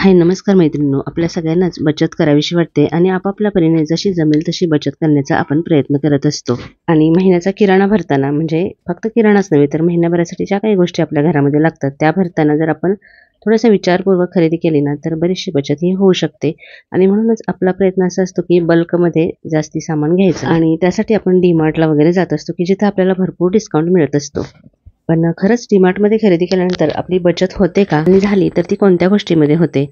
हाय नमस्कार मैत्रिणींनो, आपल्या सगळ्यांनाच बचत करावीशी वाटते आणि आपापल्या परीने जशी जमेल तशी बचत करण्याचा आपण प्रयत्न करत असतो। आणि महिन्याचा किराणा भरताना म्हणजे फक्त किराणाच नव्हे तर महिन्याभरासाठी ज्या काही गोष्टी आपल्या घरामध्ये लागतात त्या भरताना जर आपण थोडासा विचारपूर्वक खरेदी केली ना तर बरीचशी बचत ही होऊ शकते। आणि म्हणूनच आपला प्रयत्न असा असतो की बल्कमध्ये जास्ती सामान घ्यायचं आणि त्यासाठी आपण डीमार्टला वगैरे जात असतो की जिथे आपल्याला भरपूर डिस्काउंट मिळत असतो। पण खरंच डीमार्टमध्ये खरेदी केल्यानंतर आपली बचत होते का आणि झाली तर ती कोणत्या गोष्टीमध्ये होते?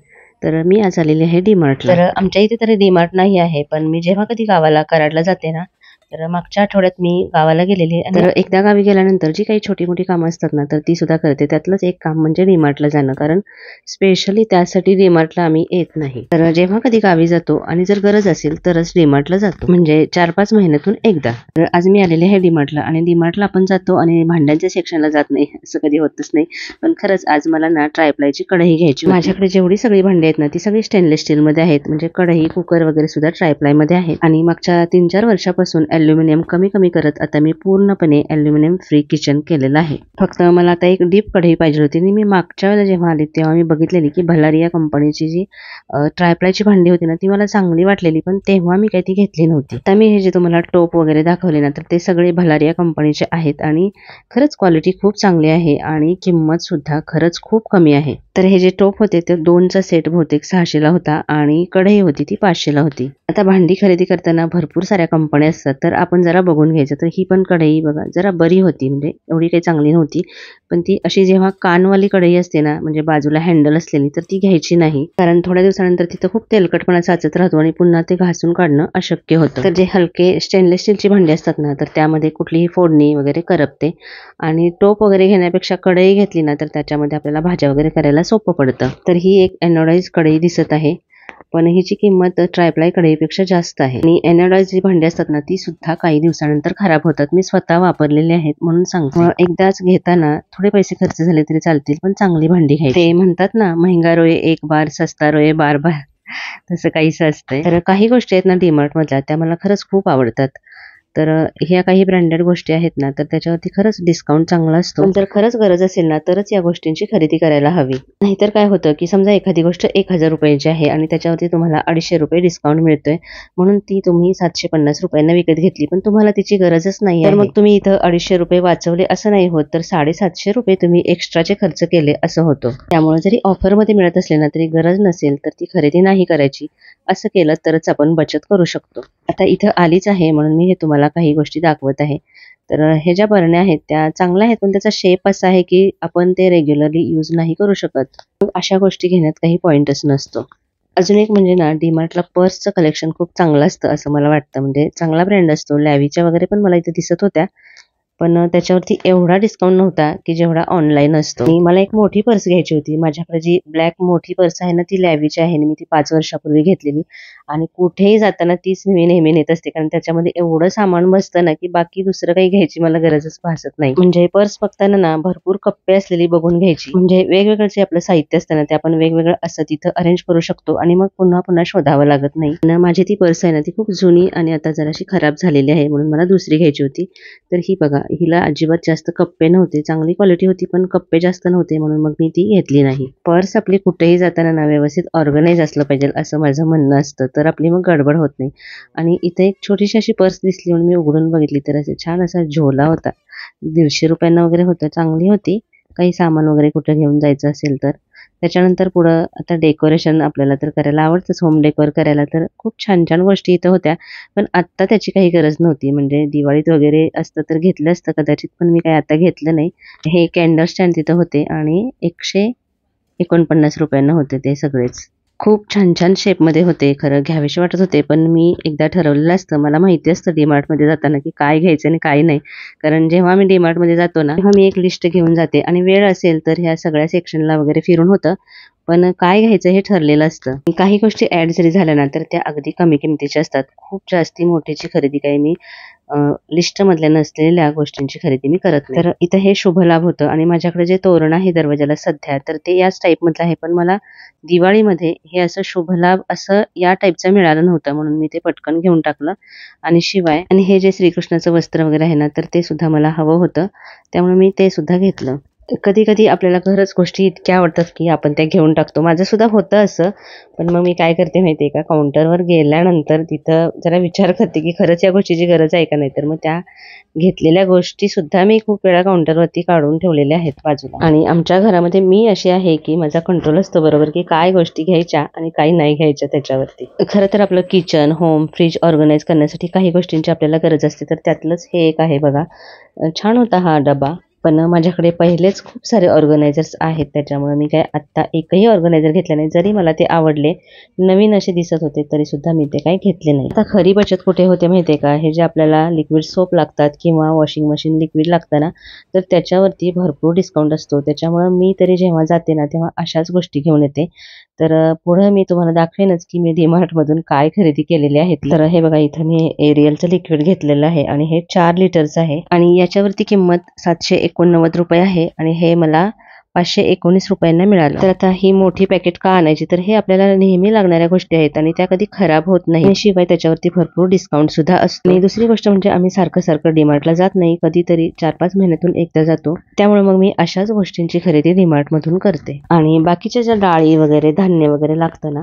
तर मी आज आलेली आहे डीमार्टला। तर आमच्या इथे तरी डीमार्ट नाही आहे, पण मी जेव्हा कधी गावाला कराडला जाते ना तर मागच्या आठवड्यात मी गावाला गेलेली आणि तर एकदा गावी गेल्यानंतर जी काही छोटी मोठी कामं असतात ना तर ती सुद्धा करते। त्यातलंच एक काम म्हणजे डीमार्टला जाणं, कारण स्पेशली त्यासाठी डीमार्टला आम्ही येत नाही। तर जेव्हा कधी गावी जातो आणि जर गरज असेल तरच डीमार्टला जातो, म्हणजे 4-5 महिन्यातून एकदा। तर आज मी आलेले आहे डीमार्टला आणि डीमार्टला आपण जातो आणि भांड्यांच्या सेक्शनला जात नाही असं कधी होतच नाही। पण खरंच आज मला ना ट्रायप्लायची कढई घ्यायची होती। माझ्याकडे जेवढी सगळी भांडी आहेत ना ती सगळी स्टेनलेस स्टील मध्ये आहेत, म्हणजे कढई कुकर वगैरे सुद्धा ट्रायप्लाय मध्ये आहेत। आणि मागच्या 3-4 वर्षापासून ॲल्युमिनियम कमी कमी करत आता मी पूर्णपणे ॲल्युमिनियम फ्री किचन केलेलं आहे। फक्त मला आता एक डीप कढई पाहिजे होती आणि मी मागच्या वेळेला जेव्हा आले तेव्हा मी बघितलेली की भलारिया कंपनीची जी ट्रायप्लायची भांडी होती ना ती मला चांगली वाटलेली, पण तेव्हा मी काही ती घेतली नव्हती। आता मी हे जे तुम्हाला टोप वगैरे दाखवले ना तर ते सगळे भलारिया कंपनीचे आहेत आणि खरंच क्वालिटी खूप चांगली आहे आणि किंमत सुद्धा खरंच खूप कमी आहे। तर हे जे टोप होते ते 2चा सेट बहुतेक 600 ला होता आणि कढई होती ती 500 ला होती। आता भांडी खरेदी करताना भरपूर साऱ्या कंपन्या असतात तर आपण जरा बघून घ्यायचं। तर ही पण कढई बघा जरा बरी होती, म्हणजे एवढी काही चांगली नव्हती, पण ती अशी जेव्हा कानवाली कढई असते ना म्हणजे बाजूला हँडल असलेली तर ती घ्यायची नाही, कारण थोड्या दिवसानंतर तिथं खूप तेलकटपणा साचत राहतो आणि पुन्हा ते घासून काढणं अशक्य होतं। तर जे हलके स्टेनलेस स्टीलची भांडी असतात ना तर त्यामध्ये कुठलीही फोडणी वगैरे करपते आणि टोप वगैरे घेण्यापेक्षा कढई घेतली ना तर त्याच्यामध्ये आपल्याला भाज्या वगैरे करायला सोपं पडतं। तर ही एक एनोडाइज कढई दिसत आहे, पण हिची किंमत ट्रायप्लाय कढईपेक्षा जास्त आहे। आणि एनोडाइज जी भांडी असतात ना ती सुद्धा काही दिवसानंतर खराब होतात। मी स्वतः वापरलेले आहेत म्हणून सांगते, एकदाच घेताना थोडे पैसे खर्च झाले तरी चालतील पण चांगली भांडी घ्यायची। ते म्हणतात ना महंगा रोये एक बार सस्ता रोये बार बार, तसं काहीसं असतंय। तर काही गोष्टी आहेत ना डीमार्ट मधल्या त्या मला खरंच खूप आवडतात। तर ह्या काही ब्रँडेड गोष्टी आहेत ना तर त्याच्यावरती खरंच डिस्काउंट चांगला असतो, पण जर खरंच गरज असेल ना तरच या गोष्टींची खरेदी करायला हवी। नाहीतर काय होतं की समजा एखादी गोष्ट 1000 रुपयाची आहे आणि त्याच्यावरती तुम्हाला 250 रुपये डिस्काउंट मिळतोय म्हणून ती तुम्ही 750 रुपयांना विकत घेतली, पण तुम्हाला तिची गरजच नाही तर मग तुम्ही इथं 250 रुपये वाचवले असं नाही होत, तर 750 रुपये तुम्ही एक्स्ट्राचे खर्च केले असं होतं। त्यामुळे जरी ऑफरमध्ये मिळत असले ना तरी गरज नसेल तर ती खरेदी नाही करायची। असं केलं तरच आपण बचत करू शकतो। आता इथं आलीच आहे म्हणून मी हे तुम्हाला काही गोष्टी दाखवत आहे। तर हे ज्या बरण्या आहेत त्या चांगल्या आहेत, पण त्याचा शेप असा आहे की आपण ते रेग्युलरली यूज नाही करू शकत, मग अशा गोष्टी घेण्यात काही पॉइंटच नसतो। अजून एक म्हणजे ना डीमार्टला पर्सचं कलेक्शन खूप चांगलं असतं असं मला वाटतं, म्हणजे चांगला ब्रँड असतो। लॅवीच्या वगैरे पण मला इथे दिसत होत्या, पण त्याच्यावरती एवढा डिस्काउंट नव्हता की जेवढा ऑनलाईन असतो। आणि मला एक मोठी पर्स घ्यायची होती, माझ्याकडे जी ब्लॅक मोठी पर्स आहे ना ती लॅवीची आहे, मी ती 5 वर्षापूर्वी घेतलेली आणि कुठेही जाताना तीच मी नेहमी नेत असते, कारण त्याच्यामध्ये एवढं सामान बसतं ना की बाकी दुसरं काही घ्यायची मला गरजच भासत नाही। म्हणजे पर्स बघताना ना भरपूर कप्पे असलेली बघून घ्यायची, म्हणजे वेगवेगळं जे आपलं साहित्य असतं ना ते आपण वेगवेगळं असं तिथं अरेंज करू शकतो आणि मग पुन्हा पुन्हा शोधावं लागत नाही। आणि माझी ती पर्स आहे ना ती खूप जुनी आणि आता जराशी खराब झालेली आहे म्हणून मला दुसरी घ्यायची होती। तर ही बघा हिला अजिबात जास्त कप्पे नव्हते, चांगली क्वालिटी होती पण कप्पे जास्त नव्हते म्हणून मग मी ती घेतली नाही। पर्स आपली कुठेही जाताना ना व्यवस्थित ऑर्गनाइज असलं पाहिजे असं माझं म्हणणं असतं, तर आपली मग गडबड होत नाही। आणि इथे एक छोटीशी अशी पर्स दिसली म्हणून मी उघडून बघितली तर असे छान असा झोला होता, 150 रुपयांना वगैरे होतं, चांगली होती काही सामान वगैरे कुठे घेऊन जायचं असेल तर। त्याच्यानंतर पुढं आता डेकोरेशन आपल्याला तर करायला आवडतंच, होम डेकोर करायला, तर खूप छान छान गोष्टी इथं होत्या, पण आत्ता त्याची काही गरज नव्हती। म्हणजे दिवाळीत वगैरे असतं तर घेतलं असतं कदाचित, पण मी काही आता घेतलं नाही। हे कॅन्डल स्टँड तिथं होते आणि 149 रुपयांना होते ते सगळेच। खूप छान छान शेपमध्ये होते, खरं घ्यावेसे वाटत होते, पण मी एकदा ठरवलेलं असतं, मला माहिती असतं डीमार्टमध्ये जाताना की काय घ्यायचं आणि काय नाही, कारण जेव्हा मी डीमार्टमध्ये जातो ना तेव्हा मी एक लिस्ट घेऊन जाते आणि वेळ असेल तर ह्या सगळ्या सेक्शनला वगैरे फिरून होतं, पण काय घ्यायचं हे ठरलेलं असतं। काही गोष्टी ऍड जरी झाल्या ना तर त्या अगदी कमी किमतीच्या असतात, खूप जास्ती मोठीची खरेदी काही मी लिस्ट मधल्या नसलेल्या गोष्टींची खरेदी मी करत नाही। तर इथं हे शुभ लाभ होतं आणि माझ्याकडे जे तोरण आहे दरवाजाला सध्या तर ते याच टाईप मधलं आहे, पण मला दिवाळीमध्ये हे असं शुभ लाभ असं या टाईपचं मिळालं नव्हतं म्हणून मी ते पटकन घेऊन टाकलं। आणि शिवाय आणि हे जे श्रीकृष्णाचं वस्त्र वगैरे आहे ना तर ते सुद्धा मला हवं होतं, त्यामुळे मी ते सुद्धा घेतलं। कधी कधी आपल्याला खरंच गोष्टी इतक्या आवडतात की आपण त्या घेऊन टाकतो. माझं सुद्धा होतं असं. पण मग मी काय करते माहिती आहे का, काउंटरवर गेल्यानंतर तिथं जरा विचार करते की खरंच या गोष्टीची गरज आहे का नाही. तर मग त्या घेतलेल्या गोष्टी सुद्धा मी खूप वेळा काउंटरवरती काढून ठेवलेल्या आहेत बाजूला. आणि आमच्या घरामध्ये मी अशी आहे की माझा कंट्रोल असतो बरोबर की काय गोष्टी घ्यायच्या आणि काय नाही घ्यायच्या त्याच्यावरती. खरं तर आपलं किचन, होम, फ्रीज ऑर्गनाईज करण्यासाठी काही गोष्टींची आपल्याला गरज असते. तर त्यातलंच हे एक आहे बघा. छान होता हा डबा. पण माझ्याकडे पहिलेच खूप सारे ऑर्गनायझर्स आहेत, त्याच्यामुळे मी काय आत्ता एकही ऑर्गनायझर घेतलं नाही. जरी मला ते आवडले, नवीन असे दिसत होते, तरी सुद्धा मी ते काही घेतले नाही. आता खरी बचत कुठे होते माहिती आहे का, हे जे आपल्याला लिक्विड सोप लागतात किंवा वॉशिंग मशीन लिक्विड लागतं ना, तर त्याच्यावरती भरपूर डिस्काउंट असतो. त्याच्यामुळं मी तरी जेव्हा जाते ना, तेव्हा अशाच गोष्टी घेऊन येते. तर पुढं मी तुम्हाला दाखवेनच की मी डीमार्टमधून काय खरेदी केलेली आहे. तर हे बघा, इथं मी एरियलचं लिक्विड घेतलेलं आहे आणि हे 4 लिटरचं आहे आणि याच्यावरती किंमत 789 रुपये आहे आणि हे मला 519 रुपयांना मिळालं. तर आता ही मोठी पॅकेट का आणायची, तर हे आपल्याला नेहमी लागणाऱ्या गोष्टी आहेत आणि त्या कधी खराब होत नाही. शिवाय त्याच्यावरती भरपूर डिस्काउंट सुद्धा असतो. आणि दुसरी गोष्ट म्हणजे आम्ही सारखं डीमार्टला जात नाही, कधीतरी 4-5 महिन्यातून एकदा जातो. त्यामुळे मग मी अशाच गोष्टींची खरेदी डीमार्ट मधून करते. आणि बाकीच्या ज्या डाळी वगैरे, धान्य वगैरे लागतं ना,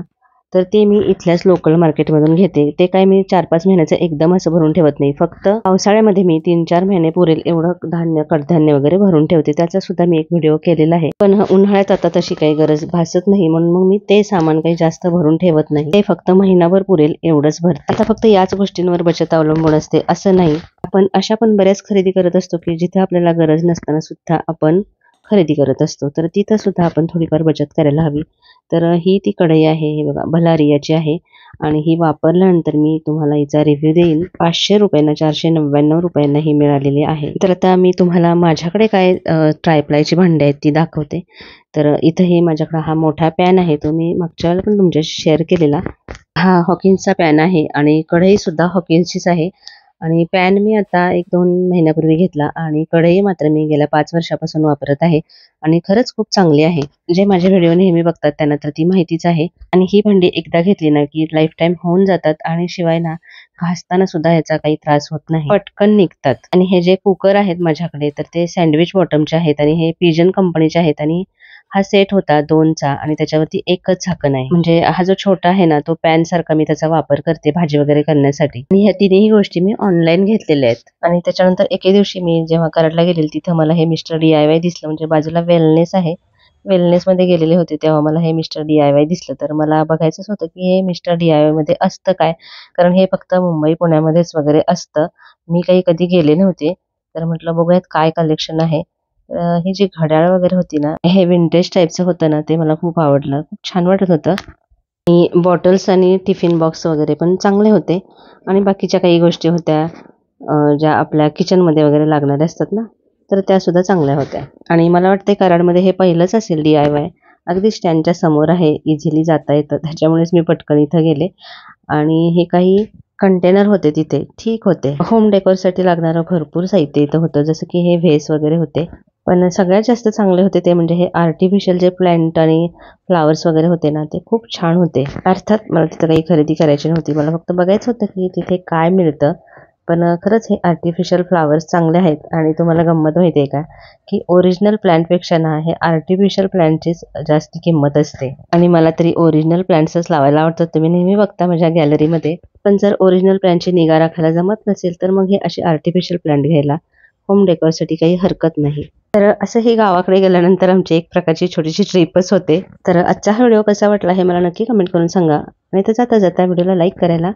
तर ते मी इथल्याच लोकल मार्केटमधून घेते. ते काय मी 4-5 महिन्याचं एकदम असं भरून ठेवत नाही. फक्त पावसाळ्यामध्ये मी 3-4 महिने पुरेल एवढं धान्य, कडधान्य वगैरे भरून ठेवते. त्याचा सुद्धा मी एक व्हिडिओ केलेला आहे. पण उन्हाळ्यात आता तशी काही गरज भासत नाही, म्हणून मग मी ते सामान काही जास्त भरून ठेवत नाही. ते फक्त महिनाभर पुरेल एवढंच भरते. आता फक्त याच गोष्टींवर बचत अवलंबून असते असं नाही. आपण अशा पण बऱ्याच खरेदी करत असतो की जिथे आपल्याला गरज नसताना सुद्धा आपण खरेदी करत असतो. तर तिथं सुद्धा आपण थोडीफार बचत करायला हवी. तर ही ती कढई आहे, हे बघा, भलारियाची आहे आणि ही वापरल्यानंतर मी तुम्हाला हिचा रिव्ह्यू देईन. 500 रुपयांना 499 रुपयांना ही मिळालेली आहे. तर आता मी तुम्हाला माझ्याकडे काय ट्रायप्लायची भांडी आहेत ती दाखवते. तर इथं हे माझ्याकडे हा मोठा पॅन आहे, तो मी मागच्या वेळेला पण तुमच्याशी शेअर केलेला. हा हॉकिन्सचा पॅन आहे आणि कढई सुद्धा हॉकिन्सचीच आहे. आणि पॅन मी आता 1-2 महिन्यापूर्वी घेतला आणि कढई मात्र मी गेल्या 5 वर्षापासून वापरत आहे आणि खरंच खूप चांगली आहे. जे माझे व्हिडिओ नेहमी बघतात त्यांना तर ती माहितीच आहे. आणि ही भांडी एकदा घेतली ना की लाईफ टाईम होऊन जातात आणि शिवाय ना घासताना सुद्धा याचा काही त्रास होत नाही, पटकन निघतात. आणि हे जे कुकर आहेत माझ्याकडे, तर ते सँडविच बॉटमचे आहेत आणि हे पिजन कंपनीचे आहेत आणि हा सेट होता 2चा आणि त्याच्यावरती एकच झाकण आहे. म्हणजे हा जो छोटा आहे ना, तो पॅन सारखा मी त्याचा वापर करते भाजी वगैरे करण्यासाठी. आणि ह्या तिन्ही गोष्टी मी ऑनलाईन घेतलेल्या आहेत. आणि त्याच्यानंतर एके दिवशी मी जेव्हा कराडला गेलेले, तिथं मला हे मिस्टर DIY दिसलं. म्हणजे बाजूला वेलनेस आहे, वेलनेसमध्ये गेलेले होते तेव्हा मला हे मिस्टर DIY दिसलं. तर मला बघायचंच होतं की हे मिस्टर DIY मध्ये असतं काय, कारण हे फक्त मुंबई पुण्यामध्येच वगैरे असतं. मी काही कधी गेले नव्हते. तर म्हटलं बघूयात काय कलेक्शन आहे. ही जी घड्याळ वगैरे होती ना, हे विंटेज टाईपचं होतं ना, ते मला खूप आवडलं, खूप छान वाटत होतं. आणि बॉटल्स आणि टिफिन बॉक्स वगैरे पण चांगले होते. आणि बाकीच्या काही गोष्टी होत्या ज्या आपल्या किचनमध्ये वगैरे लागणाऱ्या असतात ना, तर त्या सुद्धा चांगल्या होत्या. आणि मला वाटते कराडमध्ये हे पहिलंच असेल DIY. अगदी स्टँडच्या समोर आहे, इझिली जाता येतं, त्याच्यामुळेच मी पटकन इथं गेले. आणि हे काही कंटेनर होते तिथे, ठीक होते. होम डेकोरसाठी लागणारं भरपूर साहित्य इथं होतं, जसं की हे व्हेस वगैरे होते. पण सगळ्यात जास्त चांगले होते ते म्हणजे हे आर्टिफिशियल जे प्लांट आणि फ्लावर्स वगैरे होते ना, ते खूप छान होते. अर्थात मला तिथं काही खरेदी करायची नव्हती, मला फक्त बघायचं होतं की तिथे काय मिळतं. पण खरंच हे आर्टिफिशियल फ्लावर्स चांगले आहेत. आणि तुम्हाला गंमत माहिती आहे का, की ओरिजिनल प्लांटपेक्षा ना हे आर्टिफिशियल प्लांटचीच जास्त किंमत असते. आणि मला तरी ओरिजिनल प्लांट्सच लावायला आवडतात. तुम्ही नेहमी बघता माझ्या गॅलरीमध्ये. पण जर ओरिजिनल प्लांटची निगा राखायला जमत नसेल, तर मग हे असे आर्टिफिशियल प्लांट घ्यायला होम डेकोरसाठी काही हरकत नाही. तर असं हे गावाकडे गेल्यानंतर आमची एक प्रकारची छोटीशी ट्रिपच होते. तर आजचा हा व्हिडिओ कसा वाटला हे मला नक्की कमेंट करून सांगा. आणि तर जाता जाता व्हिडिओला लाईक करायला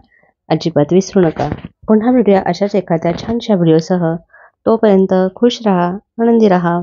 अजिबात विसरू नका. पुन्हा भेटूया अशाच एखाद्या छानशा व्हिडिओसह. तोपर्यंत खुश राहा, आनंदी राहा.